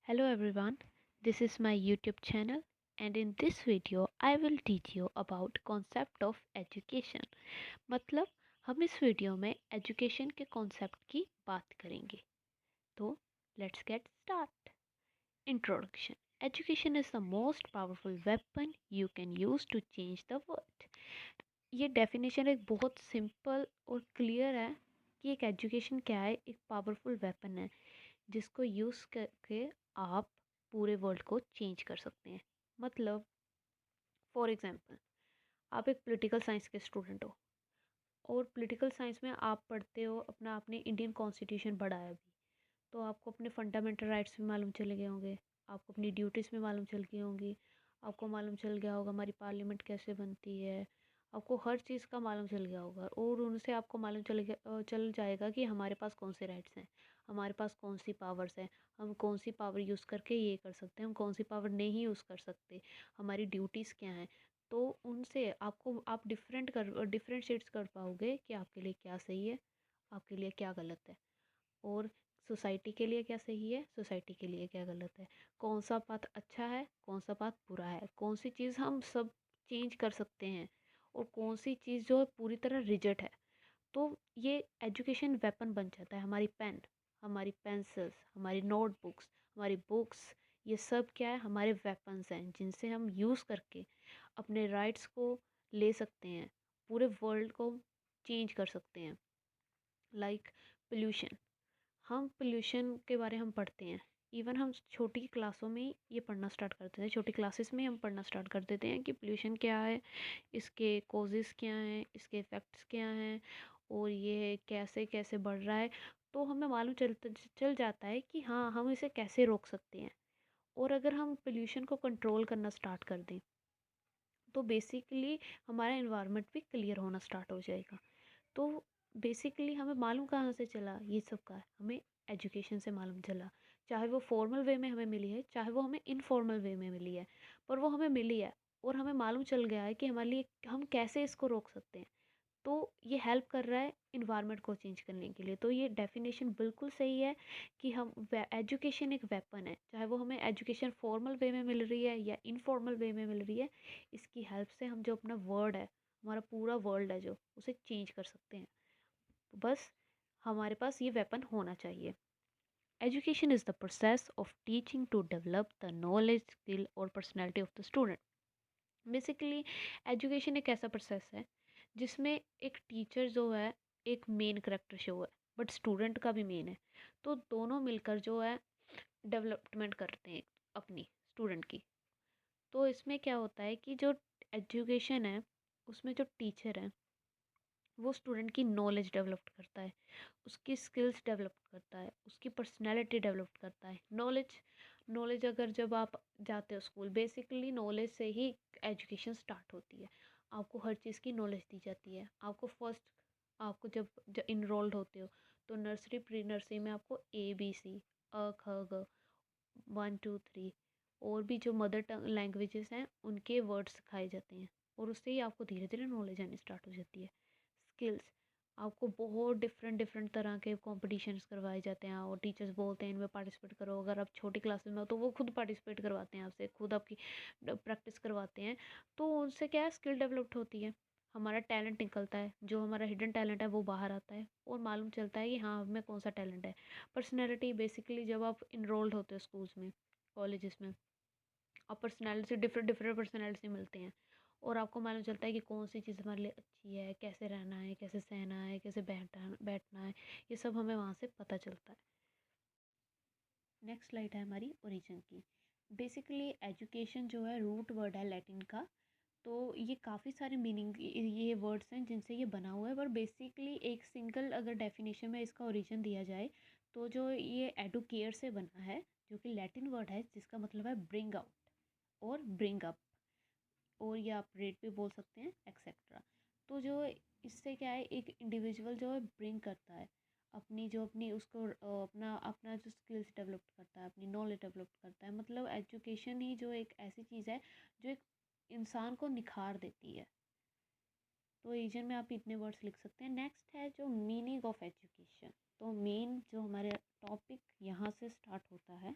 Hello everyone, this is my YouTube channel and in this video I will teach you about concept of education। मतलब हम इस video में education के concept की बात करेंगे। तो let's get start. Introduction. Education is the most powerful weapon you can use to change the world. ये डेफिनेशन एक बहुत सिंपल और क्लियर है कि एक एजुकेशन क्या है। एक पावरफुल वेपन है जिसको यूज़ करके आप पूरे वर्ल्ड को चेंज कर सकते हैं। मतलब फॉर एग्जांपल, आप एक पॉलिटिकल साइंस के स्टूडेंट हो और पॉलिटिकल साइंस में आप पढ़ते हो अपना आपने इंडियन कॉन्स्टिट्यूशन पढ़ा है अभी, तो आपको अपने फंडामेंटल राइट्स भी मालूम चले गए होंगे, आपको अपनी ड्यूटीज़ भी मालूम चल गई होंगी, आपको मालूम चल गया होगा हमारी पार्लियामेंट कैसे बनती है, आपको हर चीज़ का मालूम चल गया होगा और उनसे आपको मालूम चल जाएगा कि हमारे पास कौन से राइट्स हैं, हमारे पास कौन सी पावर्स हैं, हम कौन सी पावर यूज़ करके ये कर सकते हैं, हम कौन सी पावर नहीं यूज़ कर सकते, हमारी ड्यूटीज़ क्या हैं। तो उनसे आपको आप डिफरेंशिएट्स कर पाओगे कि आपके लिए क्या सही है, आपके लिए क्या गलत है, और सोसाइटी के लिए क्या सही है, सोसाइटी के लिए क्या गलत है, कौन सा पाथ अच्छा है, कौन सा पाथ बुरा है, कौन सी चीज़ हम सब चेंज कर सकते हैं और कौन सी चीज़ जो है पूरी तरह रिजेक्ट है। तो ये एजुकेशन वेपन बन जाता है। हमारी पेन, हमारी पेंसिल्स, हमारी नोटबुक्स, हमारी बुक्स, ये सब क्या है, हमारे वेपन्स हैं जिनसे हम यूज़ करके अपने राइट्स को ले सकते हैं, पूरे वर्ल्ड को चेंज कर सकते हैं। लाइक पोल्यूशन, हम पोल्यूशन के बारे हम पढ़ते हैं। इवन हम छोटी क्लासों में ये पढ़ना स्टार्ट कर देते हैं, छोटी क्लासेस में हम पढ़ना स्टार्ट कर देते हैं कि पोल्यूशन क्या है, इसके कॉजेज़ क्या हैं, इसके इफ़ेक्ट्स क्या हैं और ये कैसे कैसे बढ़ रहा है। तो हमें मालूम चल जाता है कि हाँ, हम इसे कैसे रोक सकते हैं। और अगर हम पोल्यूशन को कंट्रोल करना स्टार्ट कर दें तो बेसिकली हमारा इन्वायरमेंट भी क्लियर होना स्टार्ट हो जाएगा। तो बेसिकली हमें मालूम कहाँ से चला ये सब का, हमें एजुकेशन से मालूम चला। चाहे वो फॉर्मल वे में हमें मिली है, चाहे वो हमें इनफॉर्मल वे में मिली है, पर वो हमें मिली है और हमें मालूम चल गया है कि हमारे लिए हम कैसे इसको रोक सकते हैं। तो ये हेल्प कर रहा है इन्वायरमेंट को चेंज करने के लिए। तो ये डेफिनेशन बिल्कुल सही है कि हम एजुकेशन एक वेपन है, चाहे वो हमें एजुकेशन फॉर्मल वे में मिल रही है या इनफॉर्मल वे में मिल रही है। इसकी हेल्प से हम जो अपना वर्ल्ड है, हमारा पूरा वर्ल्ड है जो, उसे चेंज कर सकते हैं। तो बस हमारे पास ये वेपन होना चाहिए। Education is the process of teaching to develop the knowledge, skill और personality of the student. Basically education एक ऐसा प्रोसेस है जिसमें एक टीचर जो है एक मेन करेक्टर शो है, बट स्टूडेंट का भी मेन है। तो दोनों मिलकर जो है डेवलपमेंट करते हैं अपनी स्टूडेंट की। तो इसमें क्या होता है कि जो एजुकेशन है उसमें जो टीचर है वो स्टूडेंट की नॉलेज डेवलप करता है, उसकी स्किल्स डेवलप करता है, उसकी पर्सनैलिटी डेवलप करता है। नॉलेज, नॉलेज अगर जब आप जाते हो स्कूल, बेसिकली नॉलेज से ही एजुकेशन स्टार्ट होती है। आपको हर चीज़ की नॉलेज दी जाती है। आपको फर्स्ट, आपको जब इनरोल्ड होते हो तो नर्सरी प्री नर्सरी में आपको ABC, अ ख ग, 1 2 3 और भी जो मदर टंग लैंग्वेजेस हैं उनके वर्ड्स सिखाए जाते हैं और उससे ही आपको धीरे धीरे नॉलेज आनी स्टार्ट हो जाती है। स्किल्स, आपको बहुत डिफरेंट डिफरेंट तरह के कॉम्पिटिशन्स करवाए जाते हैं और टीचर्स बोलते हैं इनमें पार्टिसिपेट करो। अगर आप छोटी क्लासेस में हो तो वो खुद पार्टिसिपेट करवाते हैं आपसे, खुद आपकी प्रैक्टिस करवाते हैं। तो उनसे क्या है, स्किल डेवलप्ड होती है, हमारा टैलेंट निकलता है, जो हमारा हिडन टैलेंट है वो बाहर आता है और मालूम चलता है कि हाँ हमें कौन सा टैलेंट है। पर्सनैलिटी, बेसिकली जब आप इनरोल्ड होते हो स्कूल्स में, कॉलेजेस में, और पर्सनैलिटी डिफरेंट डिफरेंट पर्सनैलिटी मिलते हैं और आपको मालूम चलता है कि कौन सी चीज़ हमारे लिए अच्छी है, कैसे रहना है, कैसे सहना है, कैसे बैठना है। ये सब हमें वहाँ से पता चलता है। नेक्स्ट स्लाइड है हमारी ओरिजिन की। बेसिकली एजुकेशन जो है रूट वर्ड है लैटिन का। तो ये काफ़ी सारे मीनिंग, ये वर्ड्स हैं जिनसे ये बना हुआ है, पर बेसिकली एक सिंगल अगर डेफिनेशन में इसका ओरिजिन दिया जाए तो जो ये एडुकेयर से बना है, जो कि लैटिन वर्ड है जिसका मतलब है ब्रिंग आउट और ब्रिंग अप, और ये आप रेट भी बोल सकते हैं एक्सेट्रा। तो जो इससे क्या है, एक इंडिविजुअल जो है ब्रिंग करता है अपनी, जो अपनी उसको अपना अपना जो स्किल्स डेवलप करता है, अपनी नॉलेज डेवलप करता है। मतलब एजुकेशन ही जो एक ऐसी चीज़ है जो एक इंसान को निखार देती है। तो रीजन में आप इतने वर्ड्स लिख सकते हैं। नेक्स्ट है जो मीनिंग ऑफ एजुकेशन। तो मेन जो हमारे टॉपिक यहाँ से स्टार्ट होता है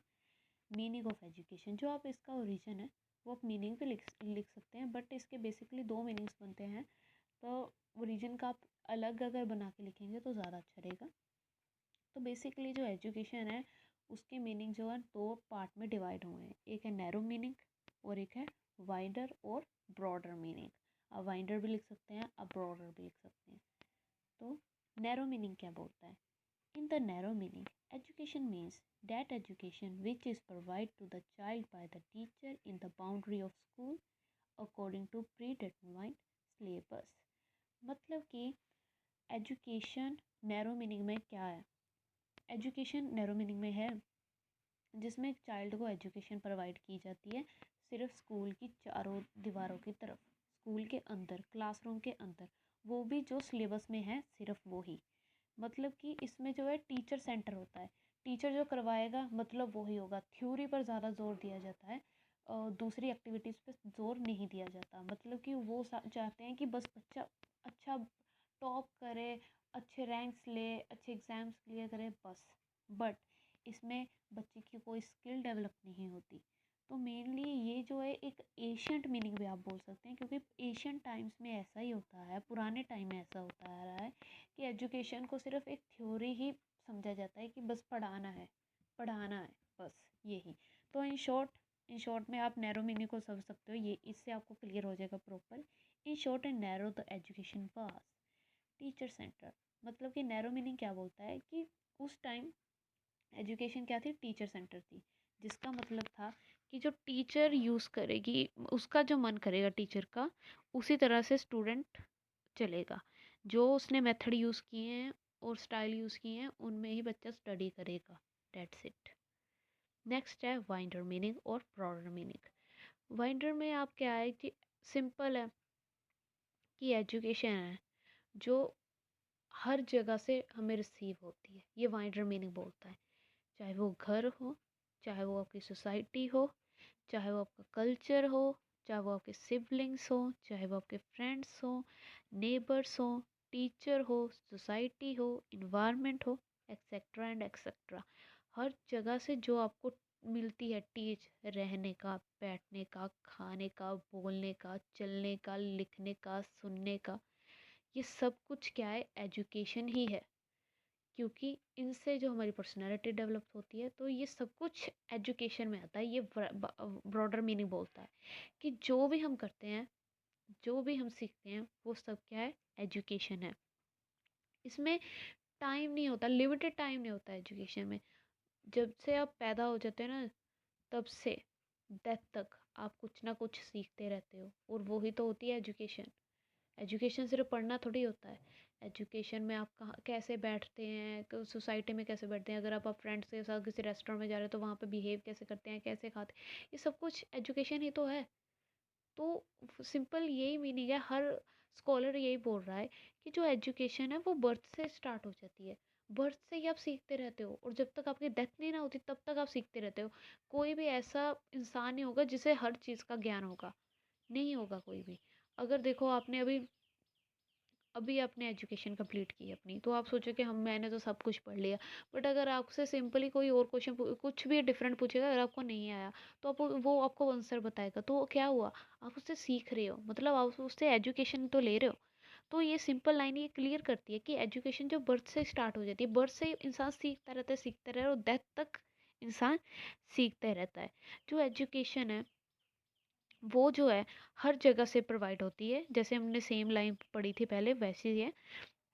मीनिंग ऑफ एजुकेशन, जो आप इसका ओरिजिन है वो आप मीनिंग पे लिख सकते हैं, बट इसके बेसिकली दो मीनिंग्स बनते हैं। तो ओरिजिन का आप अलग अगर बना के लिखेंगे तो ज़्यादा अच्छा रहेगा। तो बेसिकली जो एजुकेशन है उसके मीनिंग जो है दो पार्ट में डिवाइड हुए हैं, एक है नैरो मीनिंग और एक है वाइडर और ब्रॉडर मीनिंग। आप वाइडर भी लिख सकते हैं, आप ब्रॉडर भी लिख सकते हैं। तो नैरो मीनिंग क्या बोलता है? In the narrow meaning, education means that education which is provided to the child by the teacher in the boundary of school according to predetermined syllabus। मतलब कि एजुकेशन नैरो मीनिंग में क्या है? Education narrow meaning में है जिसमें एक child को एजुकेशन प्रोवाइड की जाती है सिर्फ स्कूल की चारों दीवारों की तरफ, स्कूल के अंदर, क्लासरूम के अंदर, वो भी जो सिलेबस में है सिर्फ वो ही। मतलब कि इसमें जो है टीचर सेंटर होता है, टीचर जो करवाएगा मतलब वही होगा। थ्योरी पर ज़्यादा जोर दिया जाता है और दूसरी एक्टिविटीज़ पे जोर नहीं दिया जाता। मतलब कि वो चाहते हैं कि बस बच्चा अच्छा टॉप करे, अच्छे रैंक्स ले, अच्छे एग्ज़ाम्स क्लियर करे बस। बट इसमें बच्चे की कोई स्किल डेवलप नहीं होती। तो मेनली ये जो है एक एशियंट मीनिंग भी आप बोल सकते हैं, क्योंकि एशियंट टाइम्स में ऐसा ही होता है, पुराने टाइम में ऐसा होता आ रहा है कि एजुकेशन को सिर्फ एक थ्योरी ही समझा जाता है कि बस पढ़ाना है बस यही। तो इन शॉर्ट में आप नैरो मीनिंग को समझ सकते हो, ये इससे आपको क्लियर हो जाएगा proper. In short and narrow the education pass teacher centre. मतलब कि नैरो मीनिंग क्या बोलता है कि उस टाइम एजुकेशन क्या थी? टीचर सेंटर थी, जिसका मतलब था कि जो टीचर यूज़ करेगी, उसका जो मन करेगा टीचर का, उसी तरह से स्टूडेंट चलेगा। जो उसने मेथड यूज़ किए हैं और स्टाइल यूज़ किए हैं उनमें ही बच्चा स्टडी करेगा। That's it. नेक्स्ट है वाइडर मीनिंग और ब्रॉडर मीनिंग। वाइडर में आप क्या है कि सिंपल है कि एजुकेशन है जो हर जगह से हमें रिसीव होती है, ये वाइडर मीनिंग बोलता है। चाहे वो घर हो, चाहे वो आपकी सोसाइटी हो, चाहे वो आपका कल्चर हो, चाहे वो आपके सिबलिंग्स हो, चाहे वो आपके फ्रेंड्स हो, नेबर्स हो, टीचर हो, सोसाइटी हो, इन्वायरमेंट हो, एक्सेट्रा एंड एक्सेट्रा। हर जगह से जो आपको मिलती है टीच, रहने का, बैठने का, खाने का, बोलने का, चलने का, लिखने का, सुनने का, ये सब कुछ क्या है? एजुकेशन ही है। क्योंकि इनसे जो हमारी पर्सनालिटी डेवलप होती है, तो ये सब कुछ एजुकेशन में आता है। ये ब्रॉडर मीनिंग बोलता है कि जो भी हम करते हैं, जो भी हम सीखते हैं, वो सब क्या है? एजुकेशन है। इसमें टाइम नहीं होता, लिमिटेड टाइम नहीं होता एजुकेशन में। जब से आप पैदा हो जाते हैं ना, तब से डेथ तक आप कुछ ना कुछ सीखते रहते हो, और वो ही तो होती है एजुकेशन। एजुकेशन सिर्फ पढ़ना थोड़ी होता है। एजुकेशन में आप कहाँ कैसे बैठते हैं, सोसाइटी में कैसे बैठते हैं, अगर आप फ्रेंड्स के साथ किसी रेस्टोरेंट में जा रहे हो तो वहाँ पे बिहेव कैसे करते हैं, कैसे खाते हैं, ये सब कुछ एजुकेशन ही तो है। तो सिंपल यही मीनिंग है, हर स्कॉलर यही बोल रहा है कि जो एजुकेशन है वो बर्थ से स्टार्ट हो जाती है। बर्थ से ही आप सीखते रहते हो, और जब तक आपकी डेथ नहीं ना होती तब तक आप सीखते रहते हो। कोई भी ऐसा इंसान नहीं होगा जिसे हर चीज़ का ज्ञान होगा, नहीं होगा कोई भी। अगर देखो आपने अभी अभी आपने एजुकेशन कंप्लीट की अपनी, तो आप सोचो कि हम मैंने तो सब कुछ पढ़ लिया। बट अगर आपसे सिंपली कोई और क्वेश्चन कुछ भी डिफरेंट पूछेगा, अगर आपको नहीं आया तो आप वो आपको आंसर बताएगा, तो क्या हुआ? आप उससे सीख रहे हो, मतलब आप उससे एजुकेशन तो ले रहे हो। तो ये सिंपल लाइन ये क्लियर करती है कि एजुकेशन जो बर्थ से स्टार्ट हो जाती है, बर्थ से इंसान सीखता रहता है, सीखता रहता है, और डेथ तक इंसान सीखता रहता है। जो एजुकेशन है वो जो है हर जगह से प्रोवाइड होती है, जैसे हमने सेम लाइन पढ़ी थी पहले वैसे ही है।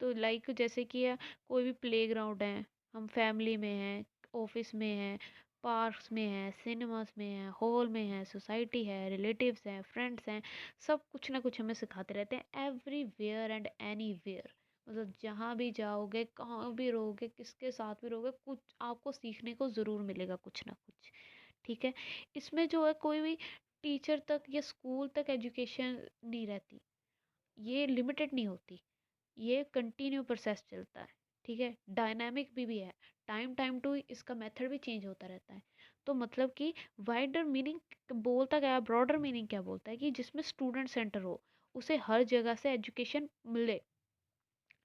तो लाइक जैसे कि कोई भी प्लेग्राउंड है, हम फैमिली में हैं, ऑफिस में हैं, पार्क्स में हैं, सिनेमास में हैं, हॉल में हैं, सोसाइटी है, रिलेटिव्स हैं, फ्रेंड्स हैं, सब कुछ ना कुछ हमें सिखाते रहते हैं, एवरीवेयर एंड एनीवेयर। मतलब जहाँ भी जाओगे, कहाँ भी रहोगे, किसके साथ भी रहोगे, कुछ आपको सीखने को ज़रूर मिलेगा, कुछ ना कुछ। ठीक है। इसमें जो है कोई भी टीचर तक या स्कूल तक एजुकेशन नहीं रहती, ये लिमिटेड नहीं होती, ये कंटिन्यू प्रोसेस चलता है। ठीक है, डायनामिक भी है, टाइम टाइम टू इसका मेथड भी चेंज होता रहता है। तो मतलब कि वाइडर मीनिंग बोलता क्या, ब्रॉडर मीनिंग क्या बोलता है कि जिसमें स्टूडेंट सेंटर हो, उसे हर जगह से एजुकेशन मिले।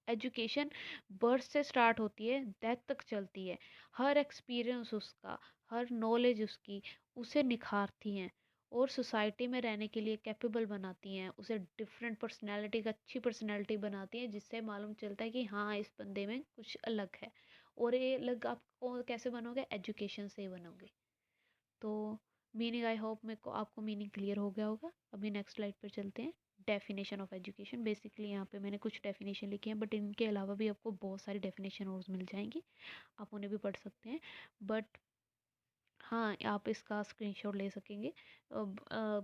एजुकेशन बर्थ से स्टार्ट होती है, डेथ तक चलती है। हर एक्सपीरियंस उसका, हर नॉलेज उसकी उसे निखारती हैं और सोसाइटी में रहने के लिए कैपेबल बनाती हैं, उसे डिफरेंट पर्सनैलिटी, एक अच्छी पर्सनैलिटी बनाती हैं, जिससे मालूम चलता है कि हाँ इस बंदे में कुछ अलग है। और ये अलग आपको कैसे बनोगे? एजुकेशन से ही बनोगे। तो मीनिंग, आई होप मेरे को आपको मीनिंग क्लियर हो गया होगा। अभी नेक्स्ट स्लाइड पर चलते हैं। डेफिनेशन ऑफ एजुकेशन, बेसिकली यहाँ पे मैंने कुछ डेफिनेशन लिखी हैं, बट इनके अलावा भी आपको बहुत सारी डेफिनेशन और मिल जाएंगी, आप उन्हें भी पढ़ सकते हैं। बट हाँ, आप इसका स्क्रीनशॉट ले सकेंगे।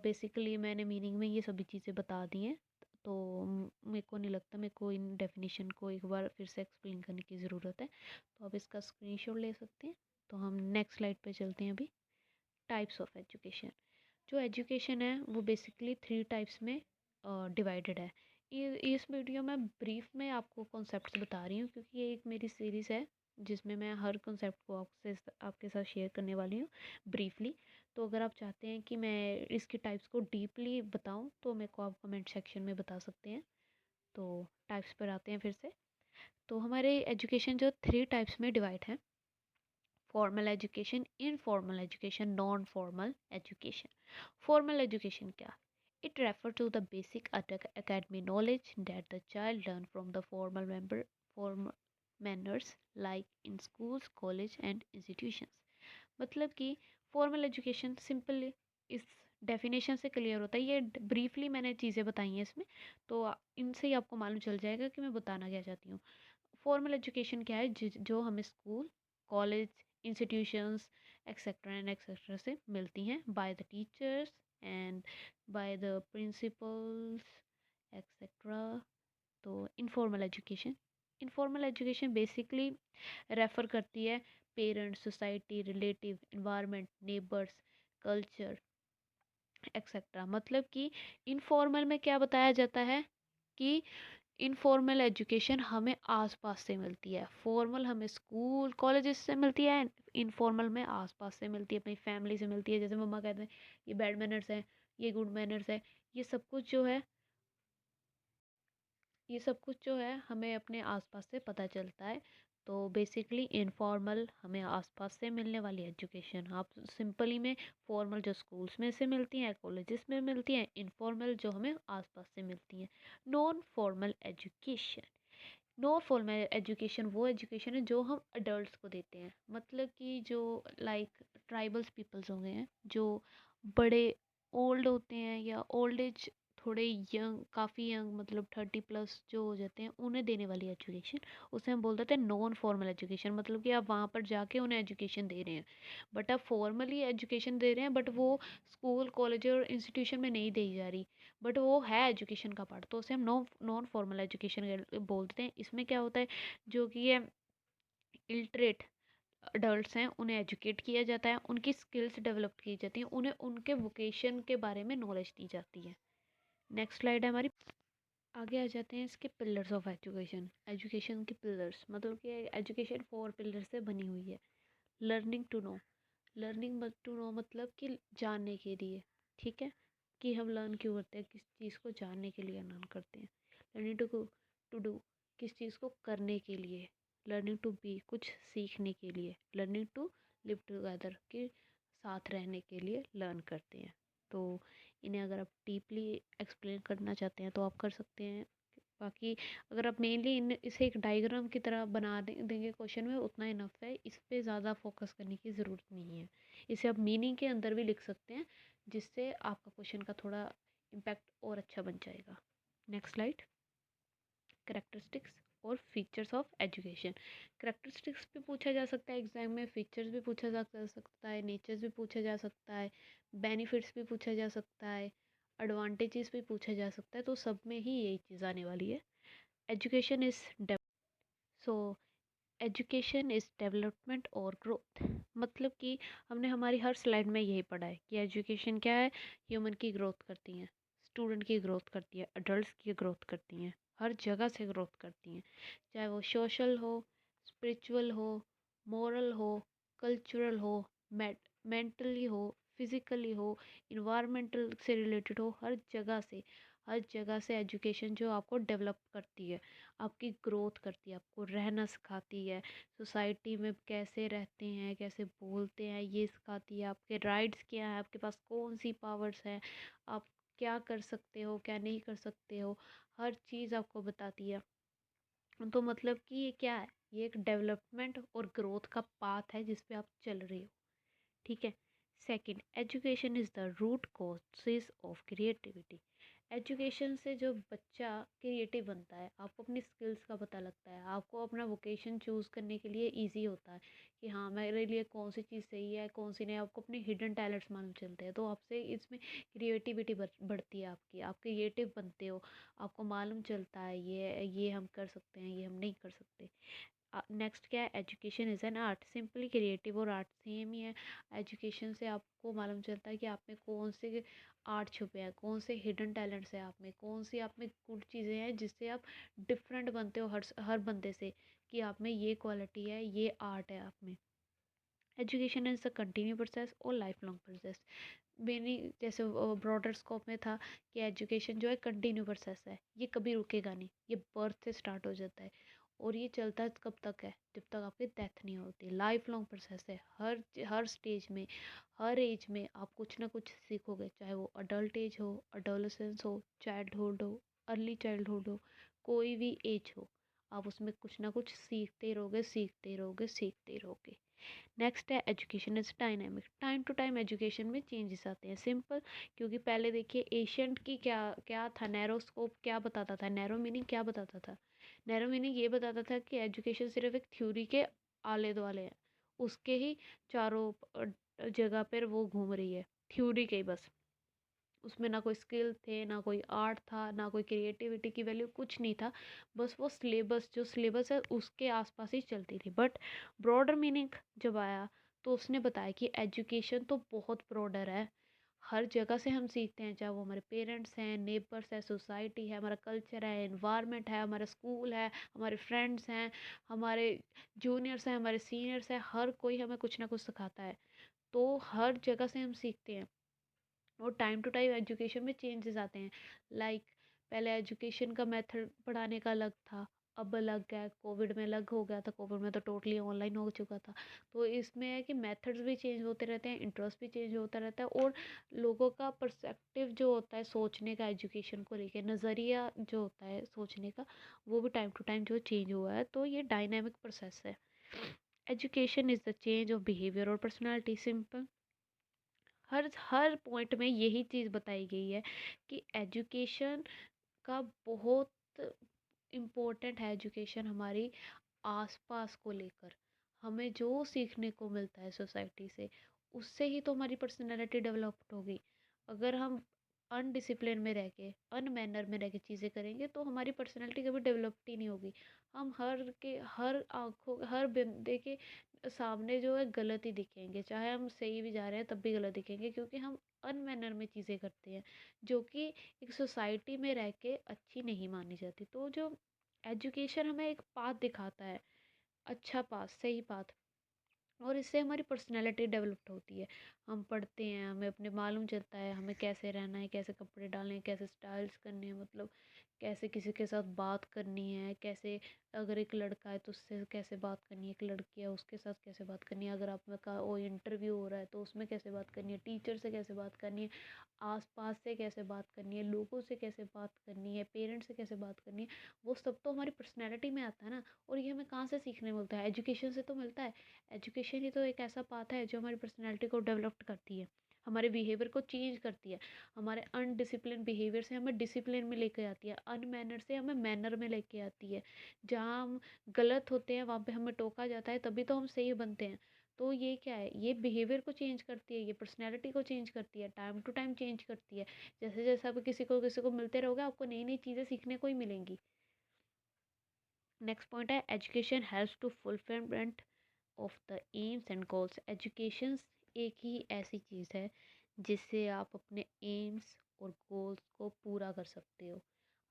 बेसिकली मैंने मीनिंग में ये सभी चीज़ें बता दी हैं, तो मेरे को नहीं लगता मेरे को इन डेफिनेशन को एक बार फिर से एक्सप्लेन करने की ज़रूरत है, तो आप इसका स्क्रीनशॉट ले सकते हैं। तो हम नेक्स्ट स्लाइड पे चलते हैं अभी। टाइप्स ऑफ एजुकेशन, जो एजुकेशन है वो बेसिकली 3 टाइप्स में डिवाइडेड है। इस वीडियो में ब्रीफ में आपको कॉन्सेप्ट्स बता रही हूँ, क्योंकि ये एक मेरी सीरीज़ है जिसमें मैं हर कॉन्सेप्ट को आपके साथ शेयर करने वाली हूँ ब्रीफली। तो अगर आप चाहते हैं कि मैं इसकी टाइप्स को डीपली बताऊँ तो मेरे को आप कमेंट सेक्शन में बता सकते हैं। तो टाइप्स पर आते हैं फिर से। तो हमारे एजुकेशन जो 3 टाइप्स में डिवाइड है: formal education, informal education, non formal education. Formal education क्या? It refer to the basic academic knowledge that the child learn from the formal manners like in schools, college and institutions। मतलब कि formal education simple इस definition से clear होता है। ये briefly मैंने चीज़ें बताई हैं इसमें, तो इनसे ही आपको मालूम चल जाएगा कि मैं बताना क्या चाहती हूँ। फॉर्मल एजुकेशन क्या है? जो हमें school, college, institutions etcetera and etcetera से मिलती हैं, by the teachers and by the principals etcetera. तो informal education, informal education basically refer करती है parents, society, relative, environment, neighbours, culture etcetera. मतलब कि इनफॉर्मल में क्या बताया जाता है कि इनफॉर्मल एजुकेशन हमें आसपास से मिलती है, फॉर्मल हमें स्कूल कॉलेजेस से मिलती है, इनफॉर्मल में आसपास से मिलती है, अपनी फैमिली से मिलती है। जैसे मम्मा कहते हैं ये बैड मैनर्स है, ये गुड मैनर्स है, ये सब कुछ जो है, ये सब कुछ जो है हमें अपने आसपास से पता चलता है। तो बेसिकली इनफॉर्मल हमें आसपास से मिलने वाली एजुकेशन, आप सिंपली में फॉर्मल जो स्कूल्स में से मिलती हैं, कॉलेजेस में मिलती हैं, इनफॉर्मल जो हमें आसपास से मिलती हैं। Non formal education, no formal education वो एजुकेशन है जो हम अडल्ट को देते हैं। मतलब कि जो लाइक ट्राइबल्स पीपल्स हो गए हैं, जो बड़े ओल्ड होते हैं या ओल्ड एज, थोड़े यंग, काफ़ी यंग, मतलब 30+ जो हो जाते हैं, उन्हें देने वाली एजुकेशन, उसे हम बोल देते हैं नॉन फॉर्मल एजुकेशन। मतलब कि आप वहाँ पर जाके उन्हें एजुकेशन दे रहे हैं, बट आप फॉर्मली एजुकेशन दे रहे हैं, बट वो स्कूल, कॉलेज और इंस्टीट्यूशन में नहीं दी जा रही, बट वो है एजुकेशन का पार्ट, तो उसे हम नॉन फॉर्मल एजुकेशन बोलते हैं। इसमें क्या होता है, जो कि ये इल्टरेट अडल्ट्स हैं उन्हें एजुकेट किया जाता है, उनकी स्किल्स डेवलप की जाती हैं, उन्हें उनके वोकेशन के बारे में नॉलेज दी जाती है। नेक्स्ट स्लाइड है हमारी। आगे आ जाते हैं इसके पिलर्स ऑफ एजुकेशन। एजुकेशन के पिलर्स मतलब कि एजुकेशन 4 पिलर से बनी हुई है। Learning to know, learning to know मतलब कि जानने के लिए, ठीक है, कि हम लर्न क्यों करते हैं, किस चीज़ को जानने के लिए लर्न करते हैं। लर्निंग टू डू, किस चीज़ को करने के लिए। लर्निंग टू बी, कुछ सीखने के लिए। लर्निंग टू लिव टुगेदर, कि साथ रहने के लिए लर्न करते हैं। तो इन्हें अगर आप डीपली एक्सप्लेन करना चाहते हैं तो आप कर सकते हैं। बाकी अगर आप मेनली इन इसे एक डायग्राम की तरह बना देंगे क्वेश्चन में, उतना इनफ है, इस पे ज़्यादा फोकस करने की ज़रूरत नहीं है। इसे आप मीनिंग के अंदर भी लिख सकते हैं, जिससे आपका क्वेश्चन का थोड़ा इम्पैक्ट और अच्छा बन जाएगा। Next slide. करेक्टरिस्टिक्स और फीचर्स ऑफ एजुकेशन। करेक्टरिस्टिक्स भी पूछा जा सकता है एग्जाम में, फीचर्स भी पूछा जा सकता है, नेचर्स भी पूछा जा सकता है, बेनिफिट्स भी पूछा जा सकता है, एडवांटेजेस भी पूछा जा सकता है। तो सब में ही यही चीज़ आने वाली है। Education is so education is development और ग्रोथ। मतलब कि हमने हमारी हर स्लाइड में यही पढ़ा है कि एजुकेशन क्या है, ह्यूमन की ग्रोथ करती है, स्टूडेंट की ग्रोथ करती है, अडल्ट की ग्रोथ करती हैं, हर जगह से ग्रोथ करती हैं, चाहे वो सोशल हो, स्पिरिचुअल हो, मॉरल हो, कल्चरल हो, मेंटली हो, फिजिकली हो, इन्वायरमेंटल से रिलेटेड हो, हर जगह से हर जगह से एजुकेशन जो आपको डेवलप करती है, आपकी ग्रोथ करती है, आपको रहना सिखाती है, सोसाइटी में कैसे रहते हैं, कैसे बोलते हैं, ये सिखाती है, आपके राइट्स क्या है, आपके पास कौन सी पावर्स हैं, आप क्या कर सकते हो, क्या नहीं कर सकते हो, हर चीज़ आपको बताती है। तो मतलब कि ये क्या है, ये एक डेवलपमेंट और ग्रोथ का पाथ है जिस पे आप चल रहे हो। ठीक है। Second, education is the root causes of creativity. Education से जो बच्चा क्रिएटिव बनता है, आपको अपनी स्किल्स का पता लगता है, आपको अपना वोकेशन चूज़ करने के लिए इजी होता है कि हाँ मेरे लिए कौन सी चीज़ सही है कौन सी नहीं, आपको अपने हिडन टैलेंट्स मालूम चलते हैं, तो आपसे इसमें क्रिएटिविटी बढ़ती है आपकी, आप क्रिएटिव बनते हो, आपको मालूम चलता है ये हम कर सकते हैं, ये हम नहीं कर सकते। नेक्स्ट क्या है, education is an art. Simply creative और आर्ट सेम ही है। एजुकेशन से आपको मालूम चलता है कि आप में कौन से आर्ट छुपे हैं, कौन से हिडन टैलेंट्स हैं आप में गुड चीज़ें हैं जिससे आप डिफरेंट बनते हो हर बंदे से, कि आप में ये क्वालिटी है, ये आर्ट है आप में। Education is a continue process और लाइफ लॉन्ग प्रोसेस। मेरी जैसे ब्रॉडर स्कोप में था कि एजुकेशन जो है कंटिन्यू प्रोसेस है, ये कभी रुकेगा नहीं, ये बर्थ से स्टार्ट हो जाता है और ये चलता है कब तक है, जब तक आपकी डेथ नहीं होती। लाइफ लॉन्ग प्रोसेस है, हर स्टेज में, हर एज में आप कुछ ना कुछ सीखोगे, चाहे वो अडल्ट एज हो, अडोलेसेंस हो, चाइल्डहुड हो, अर्ली चाइल्डहुड हो, कोई भी एज हो, आप उसमें कुछ ना कुछ सीखते रहोगे, सीखते रहोगे, सीखते रहोगे। नेक्स्ट है education is dynamic. Time to time education में चेंजेस आते हैं, सिंपल, क्योंकि पहले देखिए एशियंट की क्या क्या था, नैरो स्कोप क्या बताता था, नैरो मीनिंग क्या बताता था, नैरो मीनिंग ये बताता था कि एजुकेशन सिर्फ एक थ्योरी के आले दुआले हैं, उसके ही चारों जगह पर वो घूम रही है, थ्योरी के ही बस, उसमें ना कोई स्किल थे, ना कोई आर्ट था, ना कोई क्रिएटिविटी की वैल्यू, कुछ नहीं था, बस वो सिलेबस जो सिलेबस है उसके आसपास ही चलती थी। बट ब्रॉडर मीनिंग जब आया तो उसने बताया कि एजुकेशन तो बहुत ब्रॉडर है, हर जगह से हम सीखते हैं, चाहे वो हमारे पेरेंट्स हैं, नेबर्स है, सोसाइटी है, हमारा कल्चर है, एनवायरनमेंट है, हमारा स्कूल है, हमारे फ्रेंड्स हैं, हमारे जूनियर्स हैं, हमारे सीनियर्स हैं, हर कोई हमें कुछ ना कुछ सिखाता है, तो हर जगह से हम सीखते हैं। और टाइम टू टाइम एजुकेशन में चेंजेस आते हैं, लाइक पहले एजुकेशन का मेथड पढ़ाने का अलग था, अब अलग है, कोविड में अलग हो गया था, कोविड में तो टोटली ऑनलाइन हो चुका था, तो इसमें है कि मेथड्स भी चेंज होते रहते हैं, इंटरेस्ट भी चेंज होता रहता है, और लोगों का पर्सपेक्टिव जो होता है सोचने का एजुकेशन को लेके, नज़रिया जो होता है सोचने का, वो भी टाइम टू टाइम जो चेंज हुआ है, तो ये डायनेमिक प्रोसेस है। Education is the change of behaviour और पर्सनैलिटी। सिंपल, हर पॉइंट में यही चीज़ बताई गई है कि एजुकेशन का बहुत इम्पोर्टेंट है, एजुकेशन हमारी आसपास को लेकर, हमें जो सीखने को मिलता है सोसाइटी से, उससे ही तो हमारी पर्सनैलिटी डेवलप्ड होगी। अगर हम अनडिसिप्लिन में रह के, अनमैनर में रह के चीज़ें करेंगे तो हमारी पर्सनैलिटी कभी डेवलप्ड ही नहीं होगी। हम हर आँखों हर बंदे के सामने जो है गलत ही दिखेंगे, चाहे हम सही भी जा रहे हैं तब भी गलत दिखेंगे, क्योंकि हम अनमैनर में चीज़ें करते हैं जो कि एक सोसाइटी में रह के अच्छी नहीं मानी जाती। तो जो एजुकेशन हमें एक पाथ दिखाता है, अच्छा पाथ, सही पाथ, और इससे हमारी पर्सनैलिटी डेवलप्ड होती है। हम पढ़ते हैं, हमें अपने मालूम चलता है हमें कैसे रहना है, कैसे कपड़े डालने हैं, कैसे स्टाइल्स करने हैं, मतलब कैसे किसी के साथ बात करनी है, कैसे अगर एक लड़का है तो उससे कैसे बात करनी है, एक लड़की है उसके साथ कैसे बात करनी है, अगर आप में का वो इंटरव्यू हो रहा है तो उसमें कैसे बात करनी है, टीचर से कैसे बात करनी है, आस-पास से कैसे बात करनी है, लोगों से कैसे बात करनी है, पेरेंट्स से कैसे बात करनी है, वो सब तो हमारी पर्सनैलिटी में आता है ना। और ये हमें कहाँ से सीखने मिलता है, एजुकेशन से तो मिलता है। एजुकेशन ही तो एक ऐसा पाथ है जो हमारी पर्सनैलिटी को डेवलप करती है, हमारे बिहेवियर को चेंज करती है, हमारे अनडिसिप्लिन बिहेवियर से हमें डिसिप्लिन में लेके आती है, अनमैनर से हमें मैनर में लेके आती है। जहाँ हम गलत होते हैं वहाँ पे हमें टोका जाता है, तभी तो हम सही बनते हैं। तो ये क्या है, ये बिहेवियर को चेंज करती है, ये पर्सनैलिटी को चेंज करती है, टाइम टू टाइम चेंज करती है। जैसे जैसे आप किसी को मिलते रहोगे, आपको नई नई चीज़ें सीखने को ही मिलेंगी। नेक्स्ट पॉइंट है education helps to fulfilment of the aims and goals. Education एक ही ऐसी चीज़ है जिससे आप अपने एम्स और गोल्स को पूरा कर सकते हो।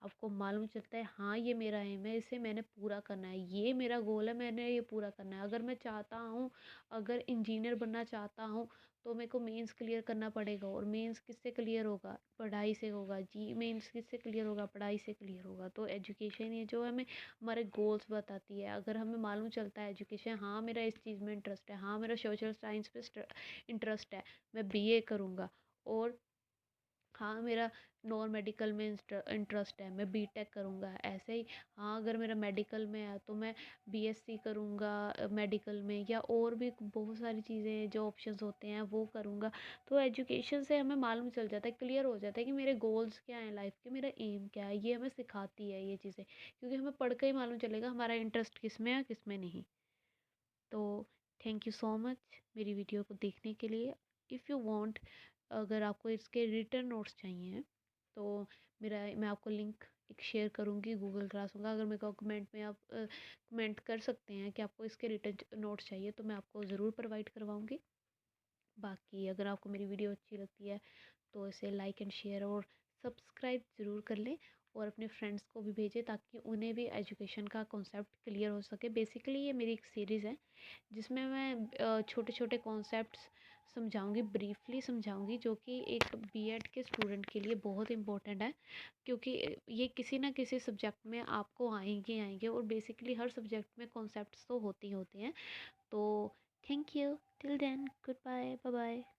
आपको मालूम चलता है हाँ ये मेरा एम है, इसे मैंने पूरा करना है, ये मेरा गोल है, मैंने ये पूरा करना है। अगर मैं चाहता हूँ, अगर इंजीनियर बनना चाहता हूँ तो मेरे को मेंस क्लियर करना पड़ेगा, और मेंस किससे क्लियर होगा? पढ़ाई से होगा जी। मेंस किससे क्लियर होगा? पढ़ाई से क्लियर होगा। तो एजुकेशन ये जो हमें हमारे गोल्स बताती है। अगर हमें मालूम चलता है एजुकेशन, हाँ मेरा इस चीज़ में इंटरेस्ट है, हाँ मेरा सोशल साइंस पे इंटरेस्ट है, मैं बीए करूँगा, और हाँ मेरा नॉन मेडिकल में इंटरेस्ट है, मैं बीटेक करूँगा। ऐसे ही हाँ अगर मेरा मेडिकल में है तो मैं बीएससी करूँगा मेडिकल में, या और भी बहुत सारी चीज़ें जो ऑप्शंस होते हैं वो करूँगा। तो एजुकेशन से हमें मालूम चल जाता है, क्लियर हो जाता है कि मेरे गोल्स क्या हैं लाइफ के, मेरा एम क्या है। ये हमें सिखाती है ये चीज़ें, क्योंकि हमें पढ़ के ही मालूम चलेगा हमारा इंटरेस्ट किस में है किस में नहीं। तो थैंक यू सो मच मेरी वीडियो को देखने के लिए। इफ़ यू वांट, अगर आपको इसके रिटर्न नोट्स चाहिए तो मैं आपको लिंक एक शेयर करूँगी गूगल क्लासरूम का। अगर मेरे को कमेंट में आप कमेंट कर सकते हैं कि आपको इसके रिटर्न नोट्स चाहिए, तो मैं आपको ज़रूर प्रोवाइड करवाऊँगी। बाकी अगर आपको मेरी वीडियो अच्छी लगती है तो इसे लाइक एंड शेयर और सब्सक्राइब ज़रूर कर लें, और अपने फ्रेंड्स को भी भेजें ताकि उन्हें भी एजुकेशन का कॉन्सेप्ट क्लियर हो सके। बेसिकली ये मेरी एक सीरीज़ है जिसमें मैं छोटे छोटे कॉन्सेप्ट्स समझाऊंगी, ब्रीफली समझाऊंगी, जो कि एक बीएड के स्टूडेंट के लिए बहुत इंपॉर्टेंट है, क्योंकि ये किसी ना किसी सब्जेक्ट में आपको आएंगे आएंगे, और बेसिकली हर सब्जेक्ट में कॉन्सेप्ट्स तो होते ही होते हैं। तो thank you, till then, goodbye, bye bye.